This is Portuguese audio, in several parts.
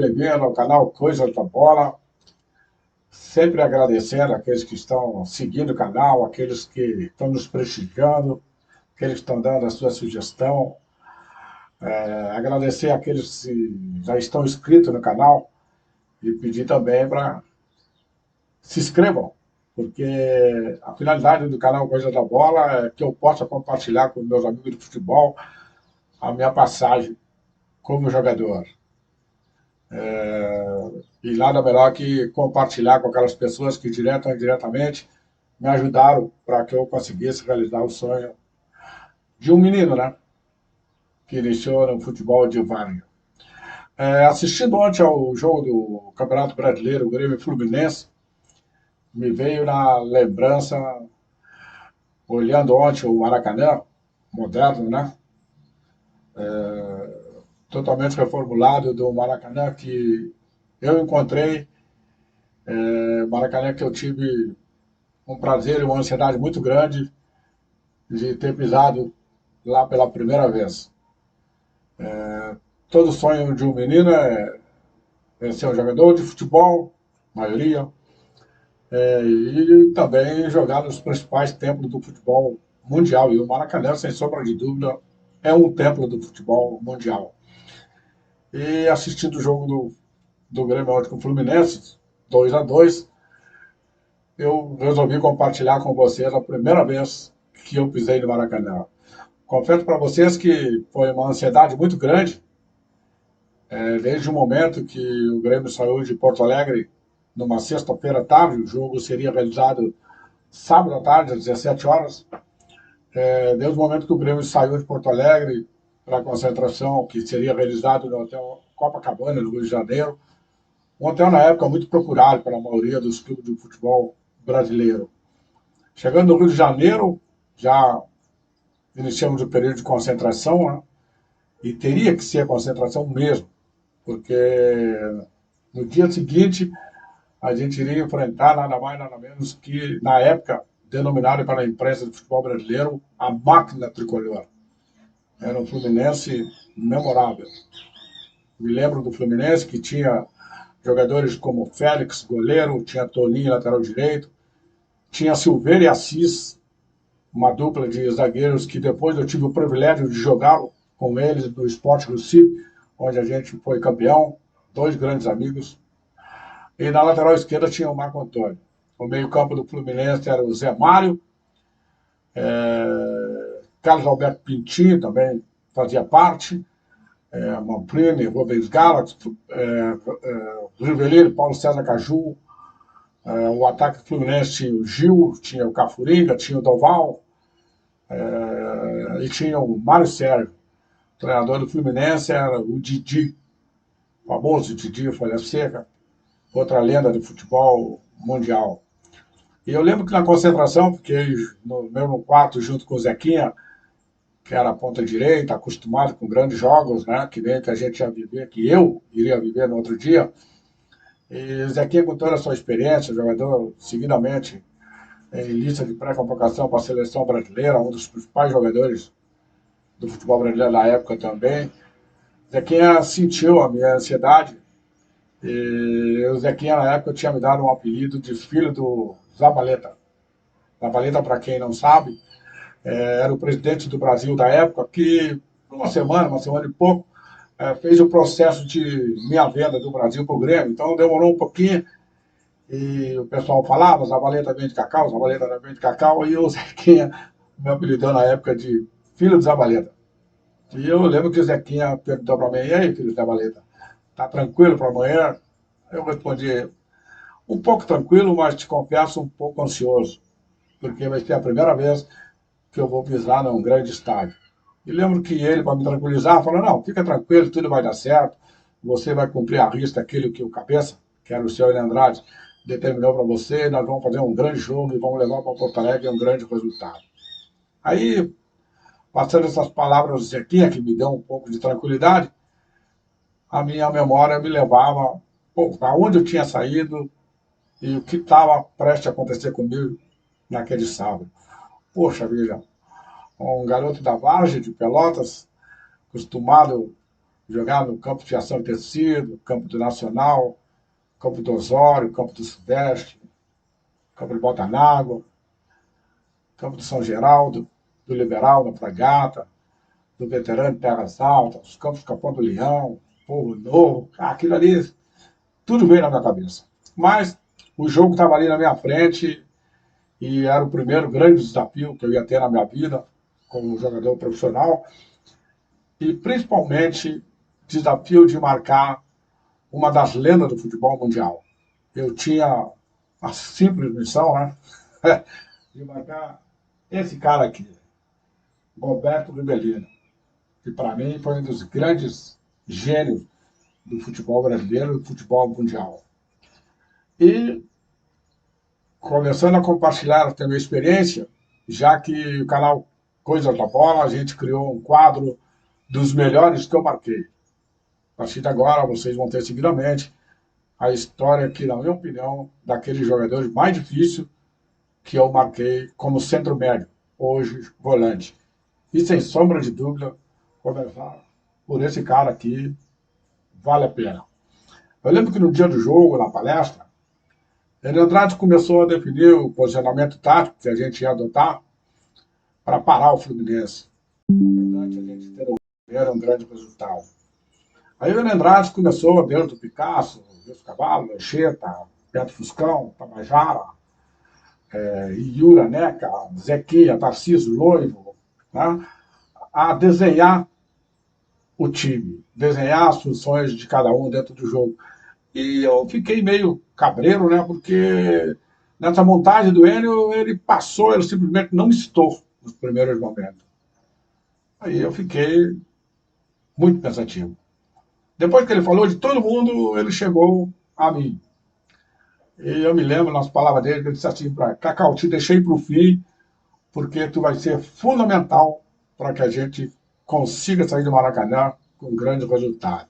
bem-vindo ao canal Coisa da Bola. Sempre agradecendo aqueles que estão seguindo o canal, aqueles que estão nos prestigiando, aqueles que estão dando a sua sugestão. Agradecer àqueles que já estão inscritos no canal e pedir também para se inscrevam, porque a finalidade do canal Coisa da Bola é que eu possa compartilhar com meus amigos de futebol a minha passagem como jogador. E nada melhor que compartilhar com aquelas pessoas que, direto ou indiretamente, me ajudaram para que eu conseguisse realizar o sonho de um menino, né? Que iniciou no futebol de várzea. Assistindo ontem ao jogo do Campeonato Brasileiro, o Grêmio Fluminense, me veio na lembrança, olhando ontem o Maracanã, moderno, né? Totalmente reformulado do Maracanã que eu encontrei, Maracanã que eu tive um prazer e uma ansiedade muito grande de ter pisado lá pela primeira vez. Todo sonho de um menino é ser um jogador de futebol, maioria, e também jogar nos principais templos do futebol mundial. E o Maracanã, sem sombra de dúvida, é um templo do futebol mundial. E assistindo o jogo do Grêmio ontem com o Fluminense, 2-2, eu resolvi compartilhar com vocês a primeira vez que eu pisei no Maracanã. Confesso para vocês que foi uma ansiedade muito grande, desde o momento que o Grêmio saiu de Porto Alegre, numa sexta-feira à tarde, o jogo seria realizado sábado à tarde, às 17 horas. Desde o momento que o Grêmio saiu de Porto Alegre para a concentração, que seria realizado no Hotel Copacabana, no Rio de Janeiro, um hotel na época muito procurado pela maioria dos clubes de futebol brasileiro. Chegando no Rio de Janeiro, já iniciamos o período de concentração, né? E teria que ser a concentração mesmo, porque no dia seguinte a gente iria enfrentar nada mais, nada menos que, na época, denominado pela imprensa do futebol brasileiro, a máquina tricolor. Era um Fluminense memorável. Me lembro do Fluminense que tinha jogadores como Félix, goleiro, tinha Toninho, lateral direito, tinha Silveira e Assis, uma dupla de zagueiros que depois eu tive o privilégio de jogar com eles no Sport Recife, onde a gente foi campeão, dois grandes amigos. E na lateral esquerda tinha o Marco Antônio. O meio-campo do Fluminense era o Zé Mário, Carlos Alberto Pintinho também fazia parte, Mamprini, Rubens Galax, Riveleiro, Paulo César Caju. O ataque Fluminense tinha o Gil, tinha o Cafuriga, tinha o Doval, e tinha o Mário Sérgio. O treinador do Fluminense era o Didi, o famoso Didi Folha Seca, outra lenda do futebol mundial. E eu lembro que na concentração, fiquei no meu quarto junto com o Zequinha, que era a ponta direita, acostumado com grandes jogos, né, que nem que a gente ia viver, que eu iria viver no outro dia. E o Zequinha, com toda a sua experiência, jogador seguidamente em lista de pré-convocação para a seleção brasileira, um dos principais jogadores do futebol brasileiro na época também. Zequinha sentiu a minha ansiedade, e o Zequinha, na época, tinha me dado um apelido de filho do Zabaleta. Zabaleta, para quem não sabe, era o presidente do Brasil da época, que, uma semana e pouco, fez o processo de minha venda do Brasil para o Grêmio. Então, demorou um pouquinho, e o pessoal falava, Zabaleta vem de Cacau, Zabaleta vem de Cacau, e o Zequinha me apelidou na época de filho do Zabaleta. E eu lembro que o Zequinha perguntou para mim: e aí, filho do Zabaleta, tá tranquilo para amanhã? Eu respondi: um pouco tranquilo, mas te confesso um pouco ansioso, porque vai ser a primeira vez que eu vou pisar num grande estádio. E lembro que ele, para me tranquilizar, falou: não, fica tranquilo, tudo vai dar certo, você vai cumprir a risca aquilo que o cabeça, que era o senhor Andrade, determinou para você, nós vamos fazer um grande jogo e vamos levar para Porto Alegre um grande resultado. Aí, passando essas palavras do Zequinha, que me deu um pouco de tranquilidade, a minha memória me levava para onde eu tinha saído e o que estava prestes a acontecer comigo naquele sábado. Poxa vida, um garoto da Várzea, de Pelotas, acostumado Jogar no campo de Fiação e Tecido, campo do Nacional, campo do Osório, campo do Sudeste, campo de Botanágua, campo de São Geraldo, do Liberal, da Fragata, do Veterano de Terras Altas, os campos de Capão do Leão, Povo Novo, aquilo ali, tudo veio na minha cabeça. Mas o jogo estava ali na minha frente e era o primeiro grande desafio que eu ia ter na minha vida como jogador profissional e principalmente desafio de marcar uma das lendas do futebol mundial. Eu tinha a simples missão, né, de marcar esse cara aqui, Roberto Ribelino, que para mim foi um dos grandes gênios do futebol brasileiro e do futebol mundial. E começando a compartilhar a minha experiência, já que o canal Coisas da Bola, a gente criou um quadro dos melhores que eu marquei. A partir de agora, vocês vão ter seguidamente a história que, na minha opinião, daquele jogador mais difícil que eu marquei como centro médio, hoje volante. E sem sombra de dúvida, começar por esse cara aqui vale a pena. Eu lembro que no dia do jogo, na palestra, Enio Andrade começou a definir o posicionamento tático que a gente ia adotar para parar o Fluminense. Importante a gente ter um grande resultado. Aí o Enio Andrade começou dentro do Picasso, Wilson Cavalo, Anchieta, Pedro Fuscão, Tabajara, Iura, Neca, Zequinha, Tarcísio, Loivo, né, a desenhar o time, desenhar as funções de cada um dentro do jogo. E eu fiquei meio cabreiro, né, porque nessa montagem do Enio, ele passou, ele simplesmente não estou nos primeiros momentos. Aí eu fiquei muito pensativo. Depois que ele falou de todo mundo, ele chegou a mim. E eu me lembro nas palavras dele, ele disse assim para Cacau, te deixei para o fim, porque tu vai ser fundamental para que a gente consiga sair do Maracanã com um grande resultado.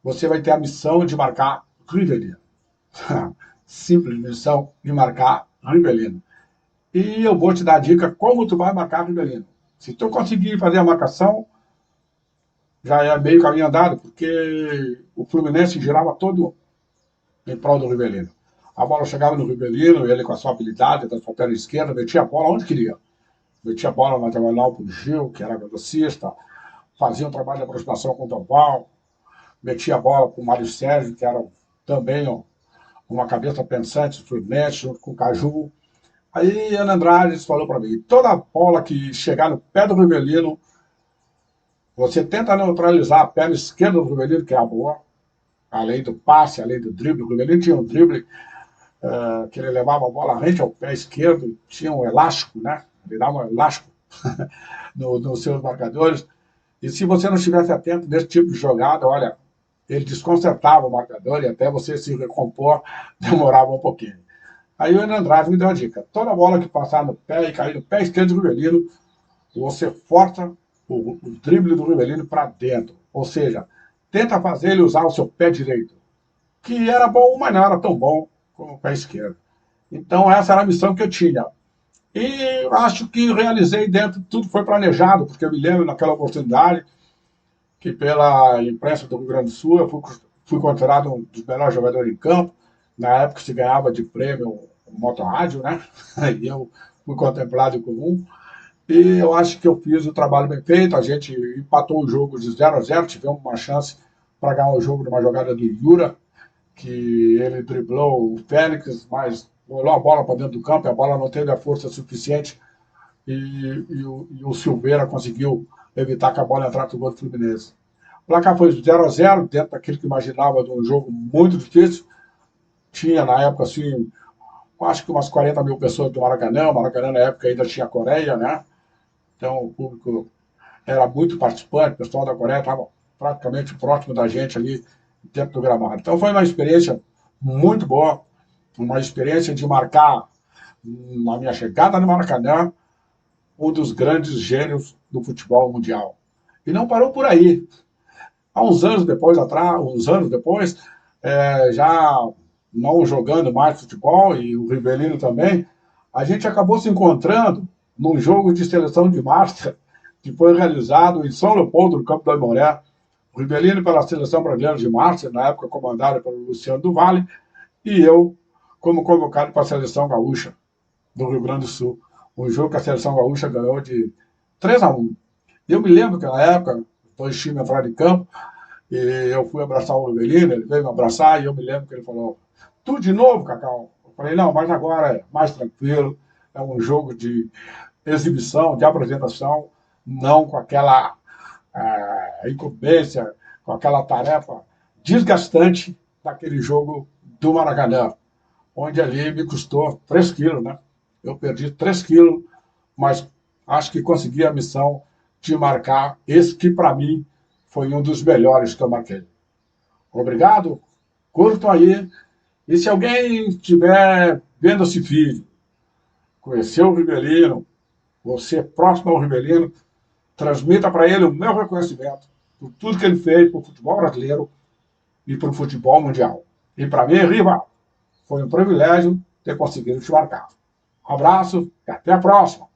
Você vai ter a missão de marcar Ribelino. Simples missão de marcar Ribelino. E eu vou te dar a dica como tu vai marcar Ribelino. Se tu conseguir fazer a marcação, já é meio caminho andado, porque o Fluminense girava todo em prol do Ribelino. A bola chegava no Ribelino, ele com a sua habilidade da sua perna esquerda, metia a bola onde queria. Metia a bola na diagonal para o Gil, que era velocista, fazia um trabalho de aproximação com o Doval, metia a bola para o Mário Sérgio, que era também uma cabeça pensante, Fluminense, junto com o Caju. Aí Ana Andrade falou para mim, toda bola que chegar no pé do Ribelino, você tenta neutralizar a perna esquerda do Ribelino, que é a boa, além do passe, além do drible. O Ribelino tinha um drible que ele levava a bola rente ao pé esquerdo, tinha um elástico, né? Ele dava um elástico nos seus marcadores. E se você não estivesse atento nesse tipo de jogada, olha, ele desconcertava o marcador e até você se recompor demorava um pouquinho. Aí o Enio Andrade me deu uma dica. Toda bola que passar no pé e cair no pé esquerdo do Ribelino, você força o drible do Ribelino para dentro. Ou seja, tenta fazer ele usar o seu pé direito, que era bom, mas não era tão bom como o pé esquerdo. Então essa era a missão que eu tinha. E acho que realizei dentro, tudo foi planejado, porque eu me lembro naquela oportunidade que pela imprensa do Rio Grande do Sul eu fui considerado um dos melhores jogadores em campo. Na época se ganhava de prêmio o motorrádio, né? E eu fui contemplado com um. E eu acho que eu fiz o trabalho bem feito, a gente empatou o jogo de 0-0, tivemos uma chance para ganhar o jogo numa jogada do Iura, que ele driblou o Félix, mas rolou a bola para dentro do campo, e a bola não teve a força suficiente, e o Silveira conseguiu evitar que a bola entrasse no gol do Fluminense. O placar foi 0-0, dentro daquilo que imaginava de um jogo muito difícil. Tinha, na época, assim, acho que umas 40 mil pessoas do Maracanã. O Maracanã, na época, ainda tinha a Coreia, né? Então, o público era muito participante, o pessoal da Coreia estava praticamente próximo da gente ali dentro do gramado. Então, foi uma experiência muito boa, uma experiência de marcar, na minha chegada no Maracanã, um dos grandes gênios do futebol mundial. E não parou por aí. Há uns anos depois, já não jogando mais futebol, e o Ribelino também, a gente acabou se encontrando num jogo de seleção de marcha que foi realizado em São Leopoldo, no Campo do Aimoré. O Rivelino pela Seleção Brasileira de Março, na época comandada pelo Luciano do Vale, e eu como convocado para a Seleção Gaúcha do Rio Grande do Sul. Um jogo que a Seleção Gaúcha ganhou de 3-1. Eu me lembro que na época, dois times entraram em campo, e eu fui abraçar o Rivelino, ele veio me abraçar, e eu me lembro que ele falou, tudo de novo, Cacau? Eu falei, não, mas agora é mais tranquilo, é um jogo de exibição, de apresentação, não com aquela incumbência, com aquela tarefa desgastante daquele jogo do Maracanã, onde ali me custou 3 quilos, né? Eu perdi 3 quilos, mas acho que consegui a missão de marcar esse que, para mim, foi um dos melhores que eu marquei. Obrigado, curtam aí. E se alguém estiver vendo esse vídeo, conheceu o Rivelino, você próximo ao Rivelino, transmita para ele o meu reconhecimento por tudo que ele fez para o futebol brasileiro e para o futebol mundial. E para mim, Riva, foi um privilégio ter conseguido te marcar. Um abraço e até a próxima.